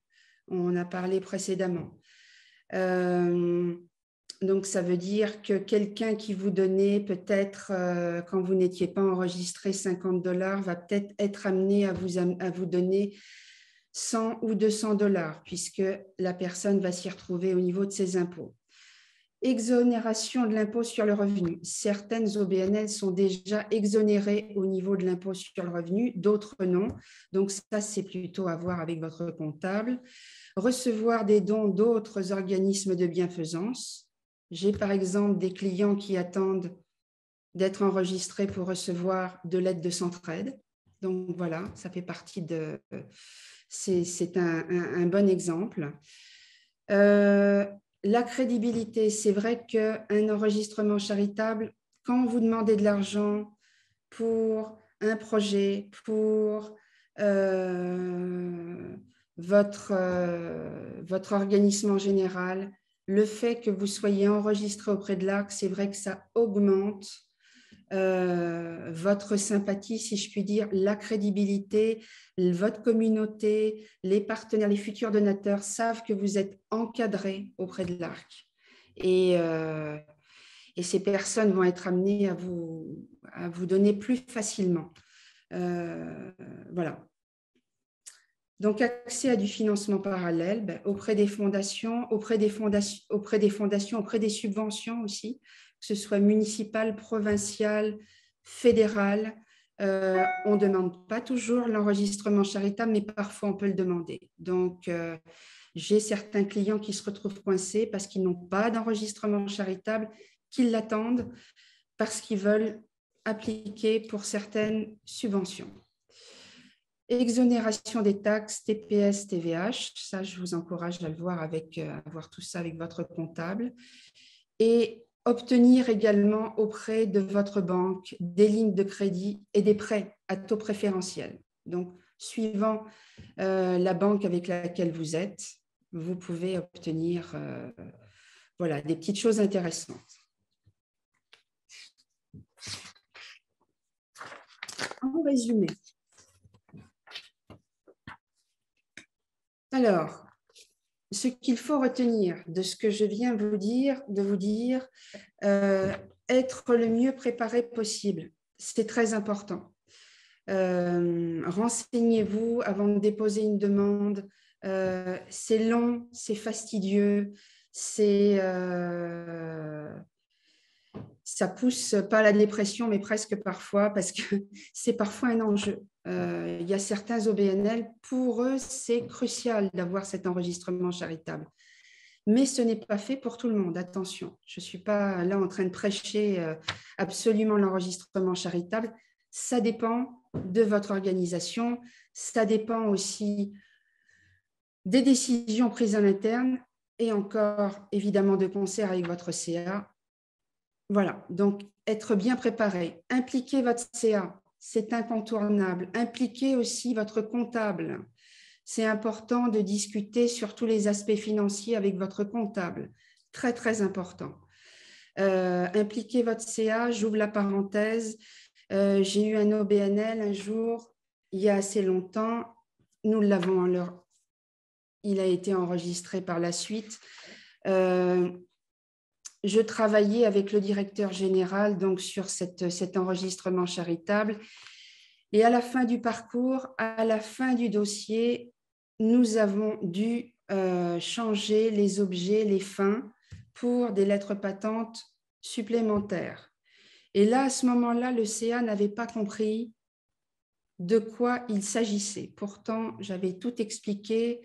On en a parlé précédemment. Donc, ça veut dire que quelqu'un qui vous donnait peut-être, quand vous n'étiez pas enregistré, 50 $, va peut-être être amené à vous donner 100 ou 200 $, puisque la personne va s'y retrouver au niveau de ses impôts. Exonération de l'impôt sur le revenu. Certaines OBNL sont déjà exonérées au niveau de l'impôt sur le revenu, d'autres non. Donc, ça, c'est plutôt à voir avec votre comptable. Recevoir des dons d'autres organismes de bienfaisance. J'ai par exemple des clients qui attendent d'être enregistré pour recevoir de l'aide de Centraide. Donc voilà, ça fait partie de... C'est un bon exemple. La crédibilité, c'est vrai qu'un enregistrement charitable, quand vous demandez de l'argent pour un projet, pour votre organisme en général, le fait que vous soyez enregistré auprès de l'ARC, c'est vrai que ça augmente votre sympathie, si je puis dire, la crédibilité, votre communauté, les partenaires, les futurs donateurs savent que vous êtes encadré auprès de l'ARC. Et ces personnes vont être amenées à vous donner plus facilement. Voilà. Donc, accès à du financement parallèle auprès des fondations, auprès des subventions aussi, que ce soit municipales, provinciales, fédérales. On ne demande pas toujours l'enregistrement charitable, mais parfois on peut le demander. Donc, j'ai certains clients qui se retrouvent coincés parce qu'ils n'ont pas d'enregistrement charitable, qu'ils l'attendent parce qu'ils veulent appliquer pour certaines subventions. Exonération des taxes, TPS, TVH, ça je vous encourage à le voir à voir tout ça avec votre comptable. Et obtenir également auprès de votre banque des lignes de crédit et des prêts à taux préférentiel. Donc, suivant la banque avec laquelle vous êtes, vous pouvez obtenir voilà, des petites choses intéressantes. En résumé, alors, ce qu'il faut retenir de ce que je viens de vous dire, être le mieux préparé possible, c'est très important. Renseignez-vous avant de déposer une demande. C'est long, c'est fastidieux, ça pousse pas à la dépression, mais presque parfois, parce que c'est parfois un enjeu. Il y a certains OBNL, pour eux, c'est crucial d'avoir cet enregistrement charitable. Mais ce n'est pas fait pour tout le monde, attention. Je ne suis pas là en train de prêcher absolument l'enregistrement charitable. Ça dépend de votre organisation, ça dépend aussi des décisions prises en interne et encore, évidemment, de concert avec votre CA. Voilà, donc être bien préparé. Impliquez votre CA, c'est incontournable. Impliquez aussi votre comptable. C'est important de discuter sur tous les aspects financiers avec votre comptable. Très, très important. Impliquez votre CA, j'ouvre la parenthèse. J'ai eu un OBNL un jour, il y a assez longtemps. Nous l'avons il a été enregistré par la suite. Je travaillais avec le directeur général donc sur cet enregistrement charitable. Et à la fin du parcours, à la fin du dossier, nous avons dû changer les objets, les fins, pour des lettres patentes supplémentaires. Et là, à ce moment-là, le CA n'avait pas compris de quoi il s'agissait. Pourtant, j'avais tout expliqué.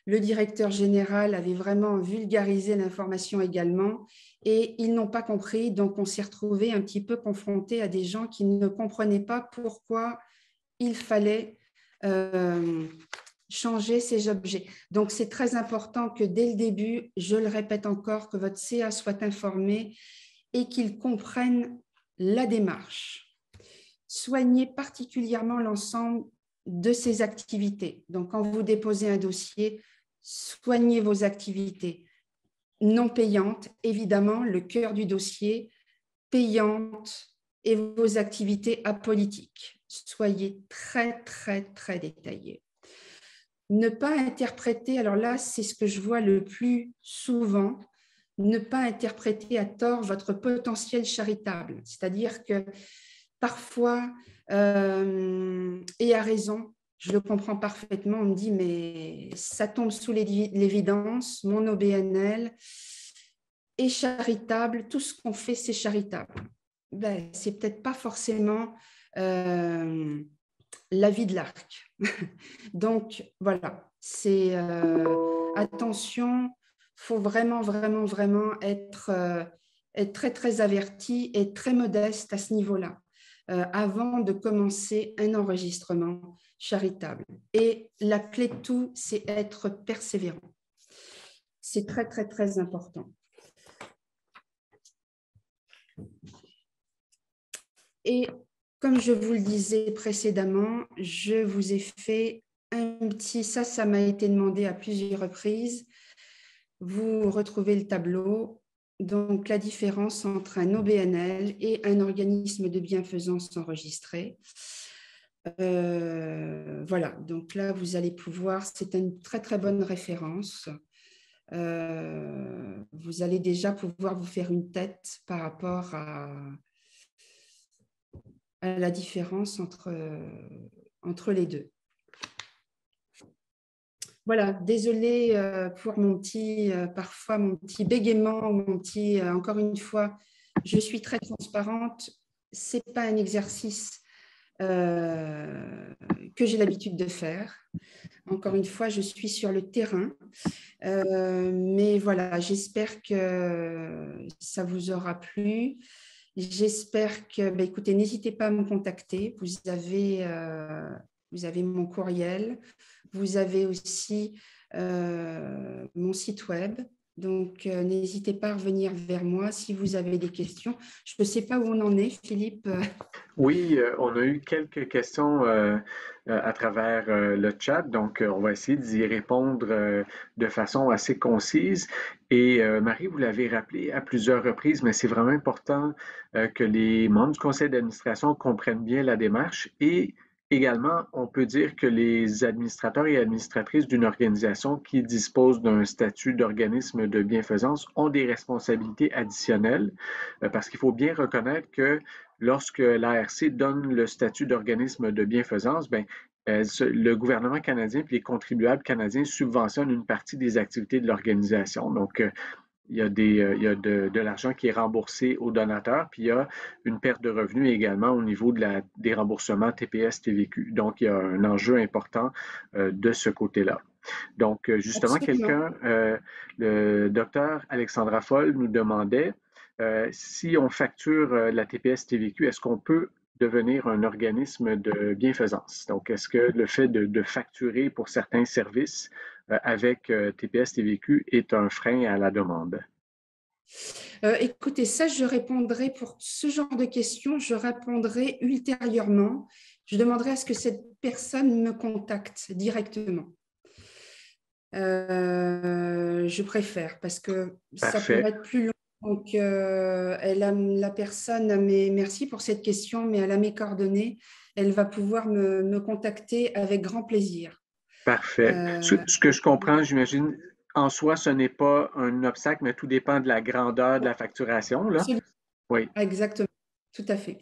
Le directeur général avait vraiment vulgarisé l'information également et ils n'ont pas compris. Donc, on s'est retrouvé un petit peu confronté à des gens qui ne comprenaient pas pourquoi il fallait changer ces objets. Donc, c'est très important que dès le début, je le répète encore, que votre CA soit informé et qu'il comprenne la démarche. Soignez particulièrement l'ensemble de ces activités. Donc, quand vous déposez un dossier, soignez vos activités non payantes, évidemment, le cœur du dossier, payantes et vos activités apolitiques. Soyez très, très, très détaillés. Ne pas interpréter, alors là, c'est ce que je vois le plus souvent, ne pas interpréter à tort votre potentiel charitable. C'est-à-dire que parfois, et à raison, je le comprends parfaitement, on me dit, mais ça tombe sous l'évidence, mon OBNL est charitable, tout ce qu'on fait, c'est charitable. Ben, c'est peut-être pas forcément l'avis de l'ARC. Donc, voilà, c'est attention, il faut vraiment, vraiment, vraiment être être très, très averti et très modeste à ce niveau-là, avant de commencer un enregistrement charitable. Et la clé de tout, c'est être persévérant. C'est très, très, très important. Et comme je vous le disais précédemment, je vous ai fait un petit, ça m'a été demandé à plusieurs reprises. Vous retrouvez le tableau, donc la différence entre un OBNL et un organisme de bienfaisance enregistré. Voilà, donc là, vous allez pouvoir, c'est une très, très bonne référence. Vous allez déjà pouvoir vous faire une tête par rapport à la différence entre les deux. Voilà, désolée pour mon petit, parfois mon petit bégaiement, mon petit, encore une fois, je suis très transparente. Ce n'est pas un exercice que j'ai l'habitude de faire. Encore une fois, je suis sur le terrain. Mais voilà, j'espère que ça vous aura plu. J'espère que, bah, écoutez, n'hésitez pas à me contacter. Vous avez mon courriel. Vous avez aussi mon site web. Donc, n'hésitez pas à revenir vers moi si vous avez des questions. Je ne sais pas où on en est, Philippe. Oui, on a eu quelques questions à travers le chat, donc on va essayer d'y répondre de façon assez concise. Et Marie, vous l'avez rappelé à plusieurs reprises, mais c'est vraiment important que les membres du conseil d'administration comprennent bien la démarche et également, on peut dire que les administrateurs et administratrices d'une organisation qui dispose d'un statut d'organisme de bienfaisance ont des responsabilités additionnelles parce qu'il faut bien reconnaître que lorsque l'ARC donne le statut d'organisme de bienfaisance, ben, le gouvernement canadien et les contribuables canadiens subventionnent une partie des activités de l'organisation. Donc, il y a, il y a de l'argent qui est remboursé aux donateurs, puis il y a une perte de revenus également au niveau des remboursements TPS, TVQ. Donc, il y a un enjeu important de ce côté-là. Donc, justement, Absolument. le docteur Alexandra Foll nous demandait si on facture la TPS TVQ, est-ce qu'on peut devenir un organisme de bienfaisance? Donc, est-ce que le fait de facturer pour certains services avec TPS TVQ est un frein à la demande? Écoutez, ça, je répondrai pour ce genre de questions, je répondrai ultérieurement. Je demanderai à ce que cette personne me contacte directement. Je préfère parce que ça Parfait. pourrait être plus long. Donc, la personne, merci pour cette question, mais elle a mes coordonnées. Elle va pouvoir me contacter avec grand plaisir. Parfait. Ce que je comprends, j'imagine, en soi, ce n'est pas un obstacle, mais tout dépend de la grandeur de la facturation, là. Absolument. Oui. Exactement, tout à fait.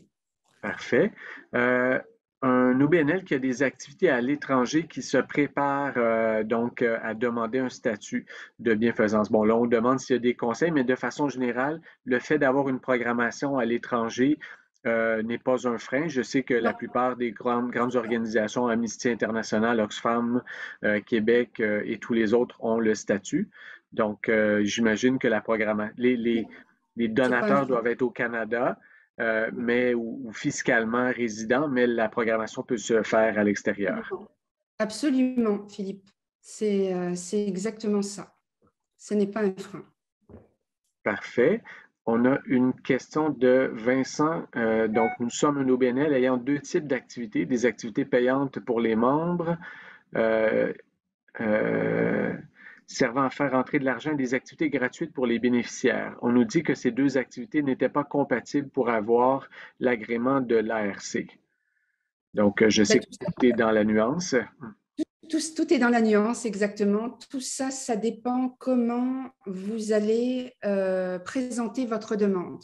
Parfait. Euh, un OBNL qui a des activités à l'étranger qui se prépare donc à demander un statut de bienfaisance. Bon, là, on demande s'il y a des conseils, mais de façon générale, le fait d'avoir une programmation à l'étranger n'est pas un frein. Je sais que la Non, plupart des grandes organisations, Amnesty International, Oxfam, Québec et tous les autres ont le statut. Donc, j'imagine que les c'est pas un donateurs frein. doivent être au Canada mais ou fiscalement résident, mais la programmation peut se faire à l'extérieur. Absolument, absolument, Philippe. C'est exactement ça. Ce n'est pas un frein. Parfait. On a une question de Vincent. Donc, nous sommes un OBNL ayant deux types d'activités, des activités payantes pour les membres, euh, euh, servant à faire entrer de l'argent et des activités gratuites pour les bénéficiaires. On nous dit que ces deux activités n'étaient pas compatibles pour avoir l'agrément de l'ARC. Donc, je sais Ben, que tout est dans la nuance. tout est dans la nuance, exactement. Tout ça, ça dépend comment vous allez présenter votre demande.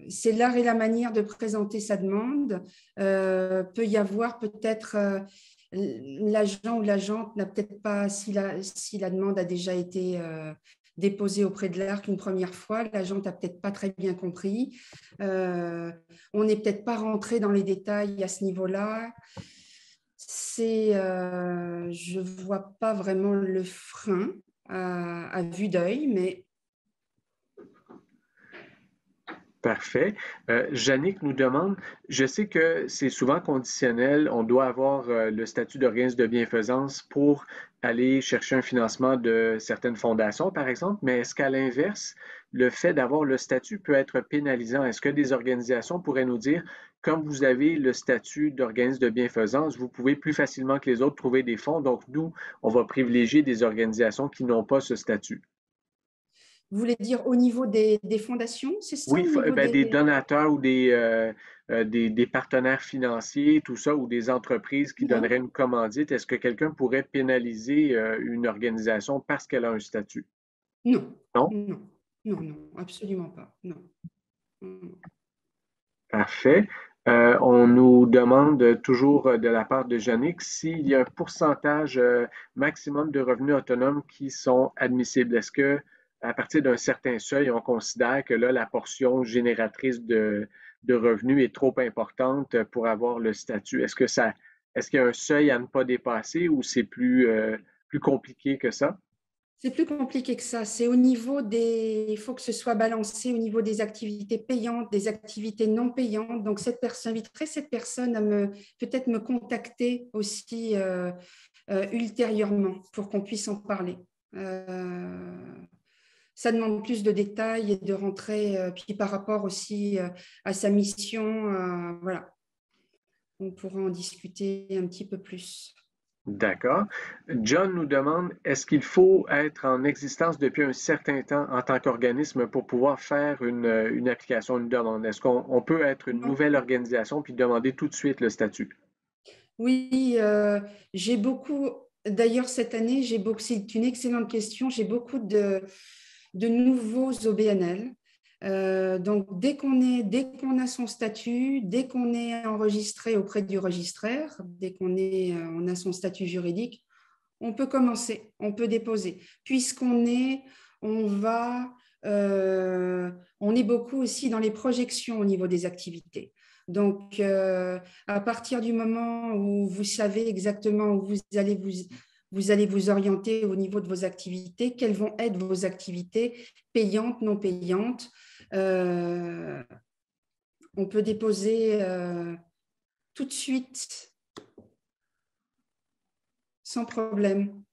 C'est l'art et la manière de présenter sa demande. Peut y avoir peut-être l'agent ou l'agente n'a peut-être pas, si la demande a déjà été déposée auprès de l'ARC une première fois, l'agent n'a peut-être pas très bien compris. On n'est peut-être pas rentré dans les détails à ce niveau-là. Je ne vois pas vraiment le frein à vue d'œil, mais Parfait. Yannick nous demande, je sais que c'est souvent conditionnel, on doit avoir le statut d'organisme de bienfaisance pour aller chercher un financement de certaines fondations, par exemple, mais est-ce qu'à l'inverse, le fait d'avoir le statut peut être pénalisant? Est-ce que des organisations pourraient nous dire, comme vous avez le statut d'organisme de bienfaisance, vous pouvez plus facilement que les autres trouver des fonds, donc nous, on va privilégier des organisations qui n'ont pas ce statut? Vous voulez dire au niveau des fondations, c'est ça, Oui, au niveau ben, des des... donateurs ou des partenaires financiers, tout ça, ou des entreprises qui Non, donneraient une commandite. Est-ce que quelqu'un pourrait pénaliser une organisation parce qu'elle a un statut? non, Non? non, non, non, absolument pas, non. Non. Parfait. On nous demande toujours de la part de Yannick s'il y a un pourcentage maximum de revenus autonomes qui sont admissibles. Est-ce que à partir d'un certain seuil, on considère que là, la portion génératrice de revenus est trop importante pour avoir le statut? Est-ce qu'il y a un seuil à ne pas dépasser ou c'est plus compliqué que ça? C'est plus compliqué que ça. C'est au niveau des... Il faut que ce soit balancé au niveau des activités payantes, des activités non payantes. Donc, j'inviterai cette personne à peut-être me contacter aussi ultérieurement pour qu'on puisse en parler. Ça demande plus de détails et de rentrer, puis par rapport aussi à sa mission, voilà, on pourra en discuter un petit peu plus. D'accord. John nous demande, est-ce qu'il faut être en existence depuis un certain temps en tant qu'organisme pour pouvoir faire une application, une demande? Est-ce qu'on peut être une Non. nouvelle organisation puis demander tout de suite le statut? Oui, j'ai beaucoup, d'ailleurs cette année, c'est une excellente question, j'ai beaucoup de nouveaux OBNL. Donc, dès qu'on a son statut, dès qu'on est enregistré auprès du registraire, on a son statut juridique, on peut commencer, on peut déposer. On va, on est beaucoup aussi dans les projections au niveau des activités. Donc, à partir du moment où vous savez exactement où vous allez vous orienter au niveau de vos activités, quelles vont être vos activités payantes, non payantes, euh, on peut déposer tout de suite sans problème.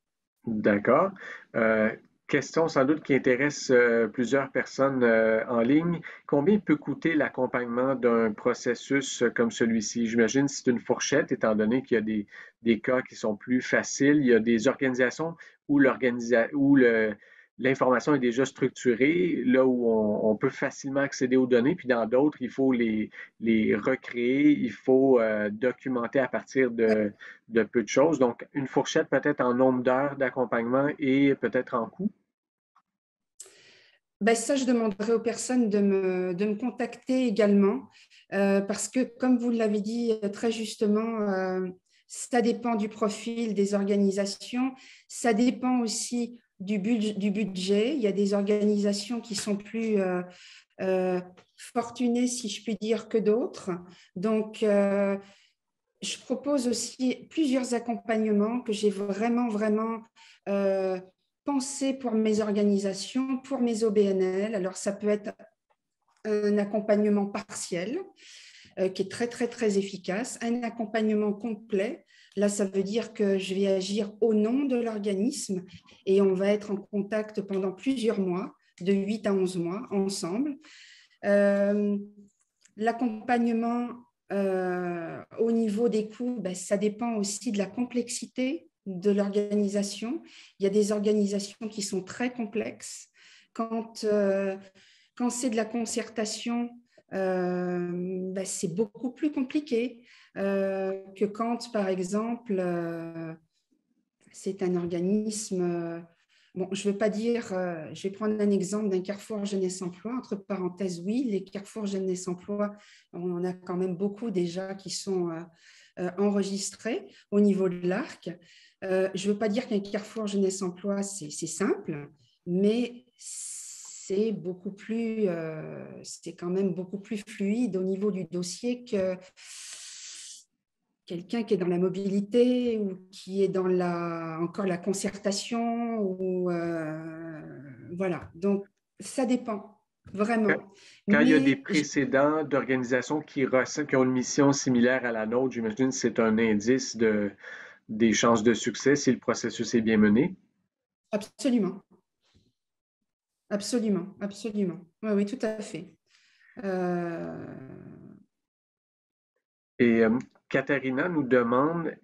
D'accord. Euh, Question sans doute qui intéresse plusieurs personnes en ligne. Combien peut coûter l'accompagnement d'un processus comme celui-ci? J'imagine que c'est une fourchette, étant donné qu'il y a des cas qui sont plus faciles. Il y a des organisations où l'information est déjà structurée, là où on peut facilement accéder aux données, puis dans d'autres, il faut les recréer, il faut documenter à partir de peu de choses. Donc, une fourchette peut-être en nombre d'heures d'accompagnement et peut-être en coût. Ben ça, je demanderai aux personnes de me contacter également, parce que, comme vous l'avez dit très justement, ça dépend du profil des organisations, ça dépend aussi du budget. Il y a des organisations qui sont plus fortunées, si je puis dire, que d'autres. Donc, je propose aussi plusieurs accompagnements que j'ai vraiment euh, pensé pour mes organisations, pour mes OBNL. Alors, ça peut être un accompagnement partiel qui est très efficace, un accompagnement complet. Là, ça veut dire que je vais agir au nom de l'organisme et on va être en contact pendant plusieurs mois, de 8 à 11 mois ensemble. Euh, L'accompagnement au niveau des coûts, ben, ça dépend aussi de la complexité de l'organisation. Il y a des organisations qui sont très complexes. Quand c'est de la concertation, ben, c'est beaucoup plus compliqué que quand, par exemple, c'est un organisme. Bon, je ne veux pas dire, je vais prendre un exemple d'un Carrefour Jeunesse Emploi. Entre parenthèses, oui, les Carrefour Jeunesse Emploi, on en a quand même beaucoup déjà qui sont enregistrés au niveau de l'ARC. Je ne veux pas dire qu'un Carrefour Jeunesse Emploi, c'est simple, mais c'est quand même beaucoup plus fluide au niveau du dossier que quelqu'un qui est dans la mobilité ou qui est dans encore la concertation. Voilà. Donc, ça dépend. vraiment. Quand il y a des Mais précédents d'organisations qui ont une mission similaire à la nôtre, j'imagine que c'est un indice des chances de succès si le processus est bien mené. absolument, absolument, absolument. Oui, oui, tout à fait. Euh, Et Katharina nous demande,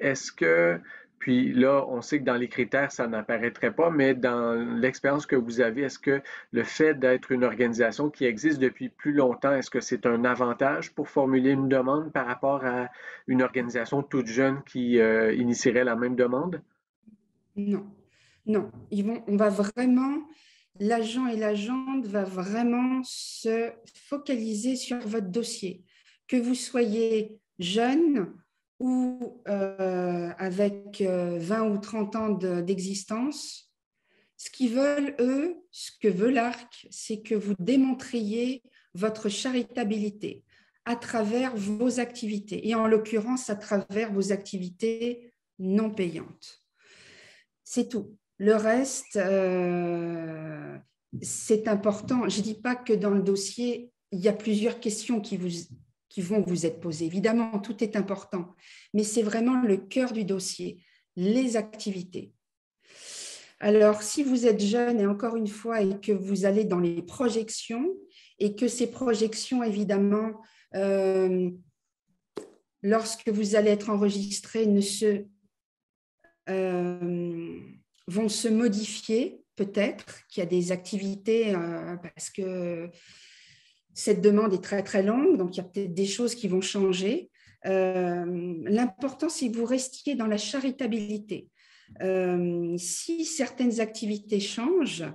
puis là, on sait que dans les critères, ça n'apparaîtrait pas, mais dans l'expérience que vous avez, est-ce que le fait d'être une organisation qui existe depuis plus longtemps, est-ce que c'est un avantage pour formuler une demande par rapport à une organisation toute jeune qui initierait la même demande? non, non. On va vraiment, l'agent et l'agente va vraiment se focaliser sur votre dossier. Que vous soyez jeune ou avec 20 ou 30 ans d'existence, ce qu'ils veulent, eux, ce que veut l'ARC, c'est que vous démontriez votre charitabilité à travers vos activités, et en l'occurrence à travers vos activités non payantes. C'est tout. Le reste, c'est important. Je ne dis pas que dans le dossier, il y a plusieurs questions qui vont vous être posées. Évidemment, tout est important, mais c'est vraiment le cœur du dossier, les activités. Alors, si vous êtes jeune, et encore une fois, et que vous allez dans les projections, et que ces projections, évidemment, lorsque vous allez être enregistré, vont se modifier, peut-être qu'il y a des activités, parce que cette demande est très, très longue, donc il y a peut-être des choses qui vont changer. L'important, c'est que vous restiez dans la charitabilité. Si certaines activités changent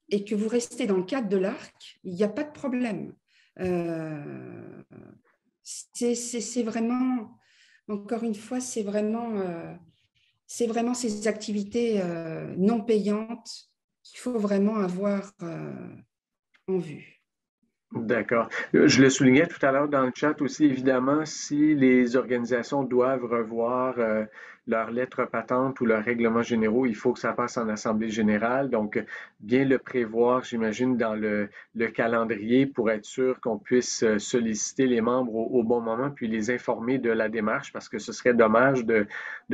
et que vous restez dans le cadre de l'ARC, il n'y a pas de problème. C'est vraiment, encore une fois, c'est vraiment ces activités non payantes qu'il faut vraiment avoir en vue. D'accord. Je le soulignais tout à l'heure dans le chat aussi, évidemment, si les organisations doivent revoir leurs lettres patentes ou leurs règlements généraux, il faut que ça passe en assemblée générale. Donc, bien le prévoir, j'imagine, dans le calendrier pour être sûr qu'on puisse solliciter les membres au bon moment, puis les informer de la démarche, parce que ce serait dommage de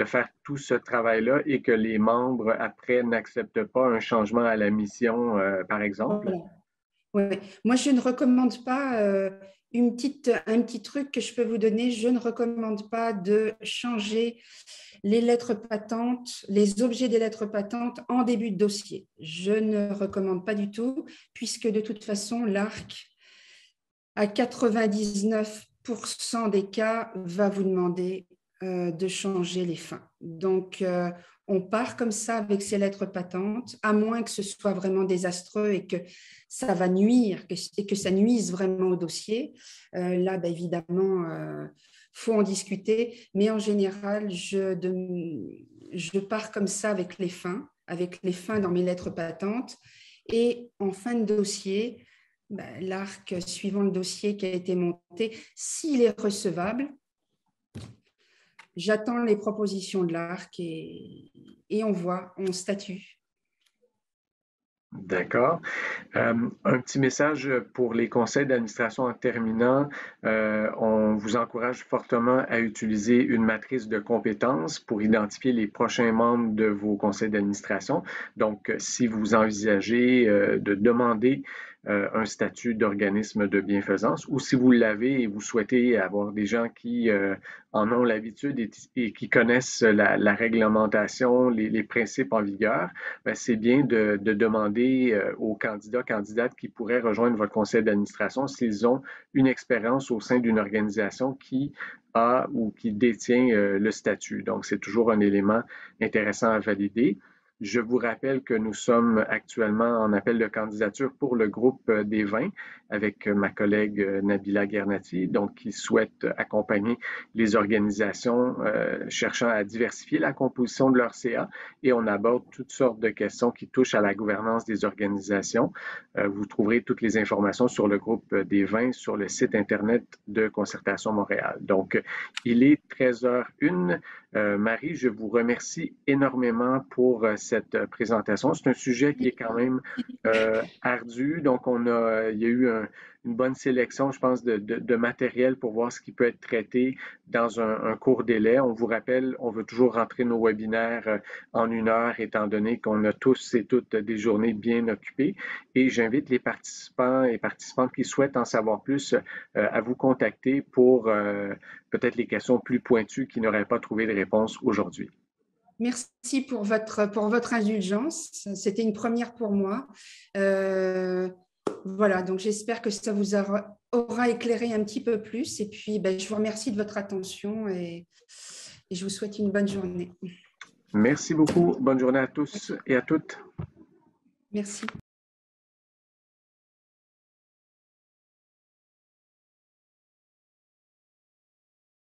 faire tout ce travail-là et que les membres, après, n'acceptent pas un changement à la mission, par exemple. Voilà. Ouais. Moi, je ne recommande pas un petit truc que je peux vous donner. Je ne recommande pas de changer les lettres patentes, les objets des lettres patentes en début de dossier. Je ne recommande pas du tout, puisque de toute façon, l'ARC, à 99% des cas, va vous demander de changer les fins. Donc, on part comme ça avec ces lettres patentes, à moins que ce soit vraiment désastreux et que ça va nuire, et que ça nuise vraiment au dossier. Là, ben, évidemment, faut en discuter, mais en général, je pars comme ça avec les fins dans mes lettres patentes. Et en fin de dossier, ben, l'ARC, suivant le dossier qui a été monté, s'il est recevable, j'attends les propositions de l'ARC et on statue. D'accord. Un petit message pour les conseils d'administration en terminant. On vous encourage fortement à utiliser une matrice de compétences pour identifier les prochains membres de vos conseils d'administration. Donc, si vous envisagez de demander un statut d'organisme de bienfaisance ou si vous l'avez et vous souhaitez avoir des gens qui en ont l'habitude et qui connaissent la réglementation, les principes en vigueur, ben, c'est bien de demander aux candidats, candidates qui pourraient rejoindre votre conseil d'administration s'ils ont une expérience au sein d'une organisation qui a ou qui détient le statut. Donc, c'est toujours un élément intéressant à valider. Je vous rappelle que nous sommes actuellement en appel de candidature pour le groupe des vins avec ma collègue Nabila Guernati, donc qui souhaite accompagner les organisations cherchant à diversifier la composition de leur CA et on aborde toutes sortes de questions qui touchent à la gouvernance des organisations. Vous trouverez toutes les informations sur le groupe des vins sur le site Internet de Concertation Montréal. Donc, il est 13h01. Marie, je vous remercie énormément pour cette présentation. C'est un sujet qui est quand même ardu, donc il y a eu une bonne sélection, je pense, de matériel pour voir ce qui peut être traité dans un court délai. On vous rappelle, on veut toujours rentrer nos webinaires en 1 heure, étant donné qu'on a tous et toutes des journées bien occupées. Et j'invite les participants et participantes qui souhaitent en savoir plus à vous contacter pour peut-être les questions plus pointues qui n'auraient pas trouvé de réponse aujourd'hui. Merci pour votre indulgence. C'était une première pour moi. Voilà, donc j'espère que ça vous aura éclairé un petit peu plus. Et puis, je vous remercie de votre attention et je vous souhaite une bonne journée. Merci beaucoup. Bonne journée à tous et à toutes. Merci.